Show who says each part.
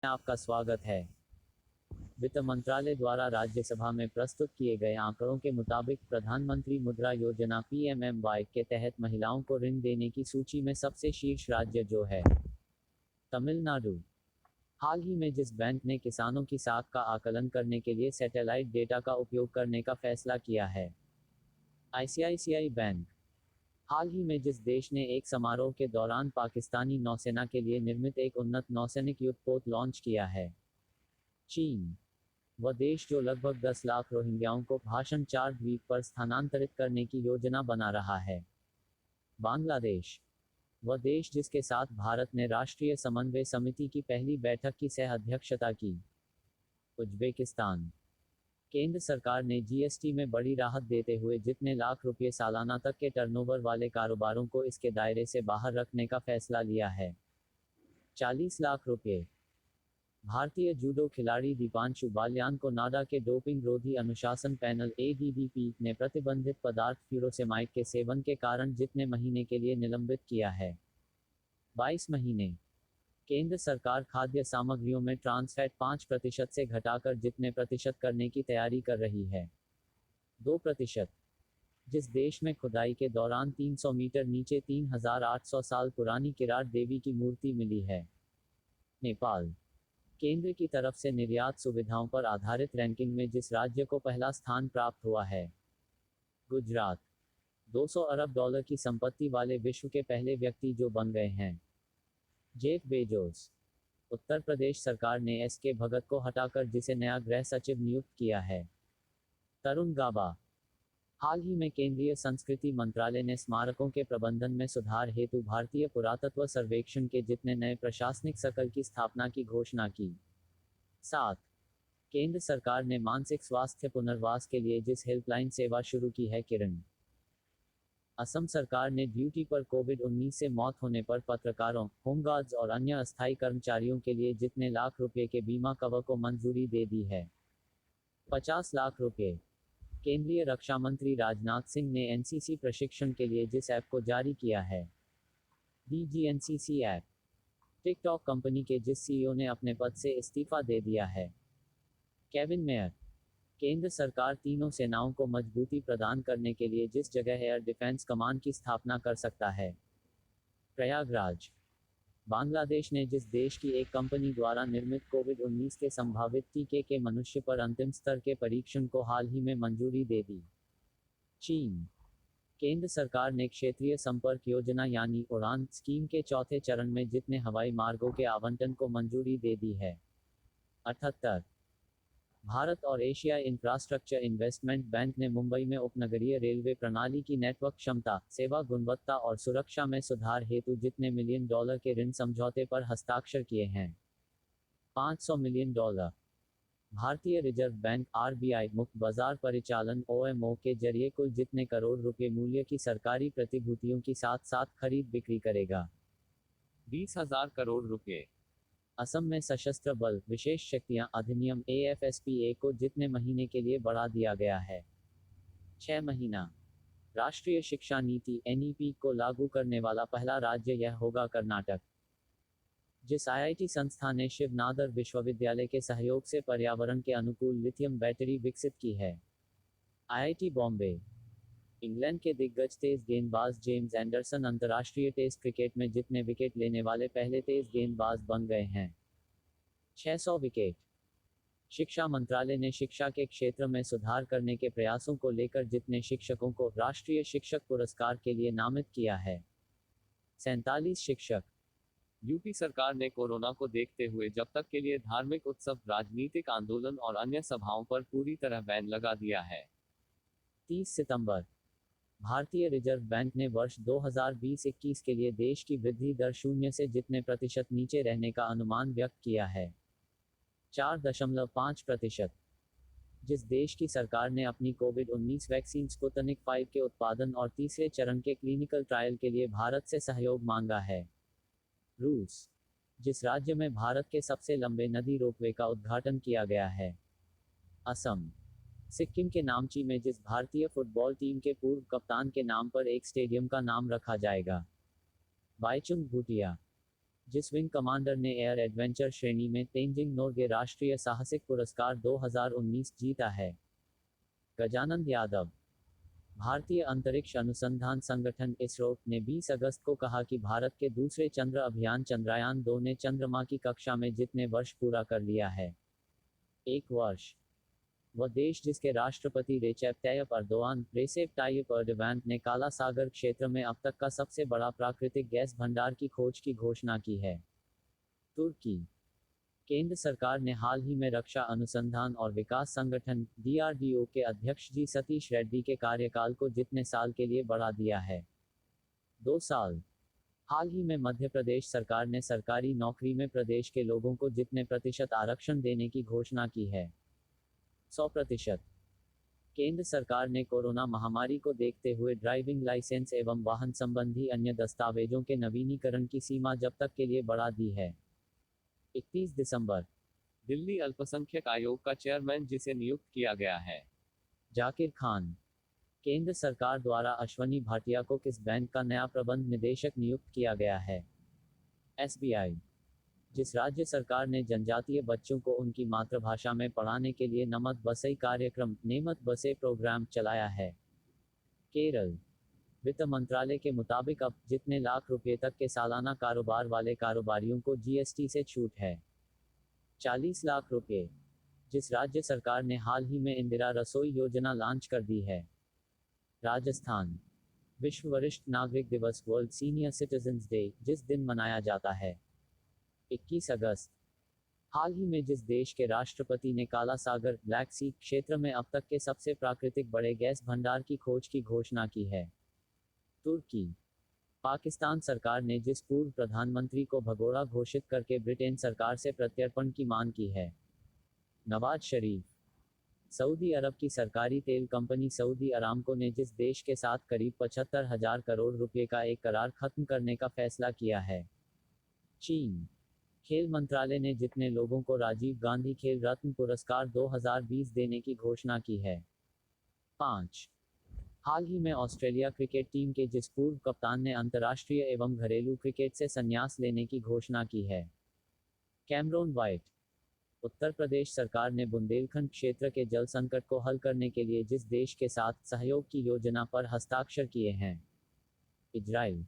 Speaker 1: आपका स्वागत है। वित्त मंत्रालय द्वारा राज्यसभा में प्रस्तुत किए गए आंकड़ों के मुताबिक प्रधानमंत्री मुद्रा योजना (पीएमएमवाई) के तहत महिलाओं को ऋण देने की सूची में सबसे शीर्ष राज्य जो है तमिलनाडु। हाल ही में जिस बैंक ने किसानों की साख का आकलन करने के लिए सैटेलाइट डेटा का उपयोग करने का फैसला किया है, आईसीआईसीआई बैंक। हाल ही में जिस देश ने एक समारोह के दौरान पाकिस्तानी नौसेना के लिए निर्मित एक उन्नत नौसैनिक युद्धपोत लॉन्च किया है, चीन। वह देश जो लगभग 10 लाख रोहिंग्याओं को भाषण 4 द्वीप पर स्थानांतरित करने की योजना बना रहा है, बांग्लादेश। वह देश जिसके साथ भारत ने राष्ट्रीय समन्वय समिति की पहली बैठक की सह अध्यक्षता की, उज्बेकिस्तान। केंद्र सरकार ने जीएसटी में बड़ी राहत देते हुए जितने लाख रुपये सालाना तक के टर्नओवर वाले कारोबारों को इसके दायरे से बाहर रखने का फैसला लिया है, 40 लाख रुपये। भारतीय जूडो खिलाड़ी दीपांशु बाल्यान को नाडा के डोपिंग रोधी अनुशासन पैनल एडीडीपी ने प्रतिबंधित पदार्थ फ्यूरोसेमाइड के सेवन के कारण जितने महीने के लिए निलंबित किया है, 22 महीने। केंद्र सरकार खाद्य सामग्रियों में ट्रांस फैट 5% से घटाकर जितने प्रतिशत करने की तैयारी कर रही है, 2%। जिस देश में खुदाई के दौरान 300 मीटर नीचे 3800 साल पुरानी किराट देवी की मूर्ति मिली है, नेपाल। केंद्र की तरफ से निर्यात सुविधाओं पर आधारित रैंकिंग में जिस राज्य को पहला स्थान प्राप्त हुआ है, गुजरात। 200 अरब डॉलर की संपत्ति वाले विश्व के पहले व्यक्ति जो बन गए हैं, जेफ बेजोस। उत्तर प्रदेश सरकार ने एस.के. भगत को हटाकर जिसे नया गृह सचिव नियुक्त किया है, तरुण गाबा। हाल ही में केंद्रीय संस्कृति मंत्रालय ने स्मारकों के प्रबंधन में सुधार हेतु भारतीय पुरातत्व सर्वेक्षण के जितने नए प्रशासनिक सर्कल की स्थापना की घोषणा की। 7. केंद्र सरकार ने मानसिक स्वास्थ्य पुनर्वास के लिए जिस हेल्पलाइन सेवा शुरू की है, किरण। असम सरकार ने ड्यूटी पर कोविड-19 से मौत होने पर पत्रकारों, होमगार्ड्स और अन्य अस्थायी कर्मचारियों के लिए जितने लाख रुपये के बीमा कवर को मंजूरी दे दी है, 50 लाख रुपये। केंद्रीय रक्षा मंत्री राजनाथ सिंह ने एनसीसी प्रशिक्षण के लिए जिस ऐप को जारी किया है, डीजीएनसीसी ऐप। टिकटॉक कंपनी के जिस सीईओ ने अपने पद से इस्तीफा दे दिया है, केविन मेयर। केंद्र सरकार तीनों सेनाओं को मजबूती प्रदान करने के लिए जिस जगह एयर डिफेंस कमान की स्थापना कर सकता है, प्रयागराज। बांग्लादेश ने जिस देश की एक कंपनी द्वारा निर्मित कोविड-19 के संभावित टीके के मनुष्य पर अंतिम स्तर के परीक्षण को हाल ही में मंजूरी दे दी, चीन। केंद्र सरकार ने क्षेत्रीय संपर्क योजना यानी उड़ान स्कीम के चौथे चरण में जितने हवाई मार्गों के आवंटन को मंजूरी दे दी है, 78। भारत और एशिया इंफ्रास्ट्रक्चर इन्वेस्टमेंट बैंक ने मुंबई में उपनगरीय रेलवे प्रणाली की नेटवर्क क्षमता, सेवा गुणवत्ता और सुरक्षा में सुधार हेतु जितने $1 मिलियन के ऋण समझौते पर हस्ताक्षर किए हैं, $500 मिलियन। भारतीय रिजर्व बैंक आरबीआई मुक्त बाजार परिचालन ओएमओ के जरिए कुल जितने करोड़ रुपए मूल्य की सरकारी प्रतिभूतियों की साथ साथ खरीद बिक्री करेगा, 20,000 करोड़ रुपए। असम में सशस्त्र बल विशेष शक्तियां अधिनियम एएफएसपीए को जितने महीने के लिए बढ़ा दिया गया है, 6 महीना। राष्ट्रीय शिक्षा नीति एनईपी को लागू करने वाला पहला राज्य यह होगा कर्नाटक। जिस आईआईटी संस्था ने शिव नादर विश्वविद्यालय के सहयोग से पर्यावरण के अनुकूल लिथियम बैटरी विकसित की है, आईआईटी बॉम्बे। इंग्लैंड के दिग्गज तेज गेंदबाज जेम्स एंडरसन अंतर्राष्ट्रीय टेस्ट क्रिकेट में जितने विकेट लेने वाले पहले तेज गेंदबाज बन गए हैं, 600 विकेट। शिक्षा मंत्रालय ने शिक्षा के क्षेत्र में सुधार करने के प्रयासों को लेकर जितने शिक्षकों को राष्ट्रीय शिक्षक पुरस्कार के लिए नामित किया है, 47 शिक्षक। यूपी सरकार ने कोरोना को देखते हुए जब तक के लिए धार्मिक उत्सव, राजनीतिक आंदोलन और अन्य सभाओं पर पूरी तरह बैन लगा दिया है, 30 सितंबर। भारतीय रिजर्व बैंक ने वर्ष 2020-21 के लिए देश की वृद्धि दर 0 से जितने प्रतिशत नीचे रहने का अनुमान व्यक्त किया है, 4.5%। जिस देश की सरकार ने अपनी कोविड-19 वैक्सीन स्पुतनिक 5 के उत्पादन और तीसरे चरण के क्लिनिकल ट्रायल के लिए भारत से सहयोग मांगा है, रूस। जिस राज्य में भारत के सबसे लंबे नदी रोपवे का उद्घाटन किया गया है, असम। सिक्किम के नामची में जिस भारतीय फुटबॉल टीम के पूर्व कप्तान के नाम पर एक स्टेडियम का नाम रखा जाएगा, बाईचुंग भूटिया। जिस विंग कमांडर ने एयर एडवेंचर श्रेणी में तेंजिंग नोर्गे राष्ट्रीय साहसिक पुरस्कार 2019 जीता है। गजानंद यादव। भारतीय अंतरिक्ष अनुसंधान संगठन इसरो ने 20 अगस्त को कहा कि भारत के दूसरे चंद्र अभियान चंद्रयान-2 ने चंद्रमा की कक्षा में जितने वर्ष पूरा कर लिया है। 1 वर्ष। वह देश जिसके राष्ट्रपति रेचेप ताइयप एर्दोगान ने काला सागर क्षेत्र में अब तक का सबसे बड़ा प्राकृतिक गैस भंडार की खोज की घोषणा की है। तुर्की। केंद्र सरकार ने हाल ही में रक्षा अनुसंधान और विकास संगठन डीआरडीओ के अध्यक्ष जी सतीश रेड्डी के कार्यकाल को जितने साल के लिए बढ़ा दिया है। 2 साल। हाल ही में मध्य प्रदेश सरकार ने सरकारी नौकरी में प्रदेश के लोगों को जितने प्रतिशत आरक्षण देने की घोषणा की है। 100%। केंद्र सरकार ने कोरोना महामारी को देखते हुए ड्राइविंग लाइसेंस एवं वाहन संबंधी अन्य दस्तावेजों के नवीनीकरण की सीमा जब तक के लिए बढ़ा दी है। 31 दिसंबर।
Speaker 2: दिल्ली अल्पसंख्यक आयोग का चेयरमैन जिसे नियुक्त किया गया है।
Speaker 1: जाकिर खान। केंद्र सरकार द्वारा अश्वनी भाटिया को किस बैंक का नया प्रबंध निदेशक नियुक्त किया गया है? एसबीआई। जिस राज्य सरकार ने जनजातीय बच्चों को उनकी मातृभाषा में पढ़ाने के लिए नमत बसई कार्यक्रम नेमत बसे प्रोग्राम चलाया है? केरल। वित्त मंत्रालय के मुताबिक अब जितने लाख रुपए तक के सालाना कारोबार वाले कारोबारियों को जीएसटी से छूट है। 40 लाख रुपए। जिस राज्य सरकार ने हाल ही में इंदिरा रसोई योजना लॉन्च कर दी है? राजस्थान। विश्व वरिष्ठ नागरिक दिवस वर्ल्ड सीनियर सिटीजन्स डे जिस दिन मनाया जाता है? 21 अगस्त। हाल ही में जिस देश के राष्ट्रपति ने काला सागर ब्लैक सी क्षेत्र में अब तक के सबसे प्राकृतिक बड़े गैस भंडार की खोज की घोषणा की है? तुर्की। पाकिस्तान सरकार ने जिस पूर्व प्रधानमंत्री को भगोड़ा घोषित करके ब्रिटेन सरकार से प्रत्यर्पण की मांग की है? नवाज शरीफ। सऊदी अरब की सरकारी तेल कंपनी सऊदी अरामको ने जिस देश के साथ करीब 75,000 करोड़ रुपए का एक करार खत्म करने का फैसला किया है? चीन। खेल मंत्रालय ने जितने लोगों को राजीव गांधी खेल रत्न पुरस्कार 2020 देने की घोषणा की है? 5। हाल ही में ऑस्ट्रेलिया क्रिकेट टीम के जिस पूर्व कप्तान ने अंतर्राष्ट्रीय एवं घरेलू क्रिकेट से संन्यास लेने की घोषणा की है? Cameron white. उत्तर प्रदेश सरकार ने बुंदेलखंड क्षेत्र के जल संकट को हल करने के लिए जिस देश के साथ सहयोग की योजना पर हस्ताक्षर किए हैं? इजराइल।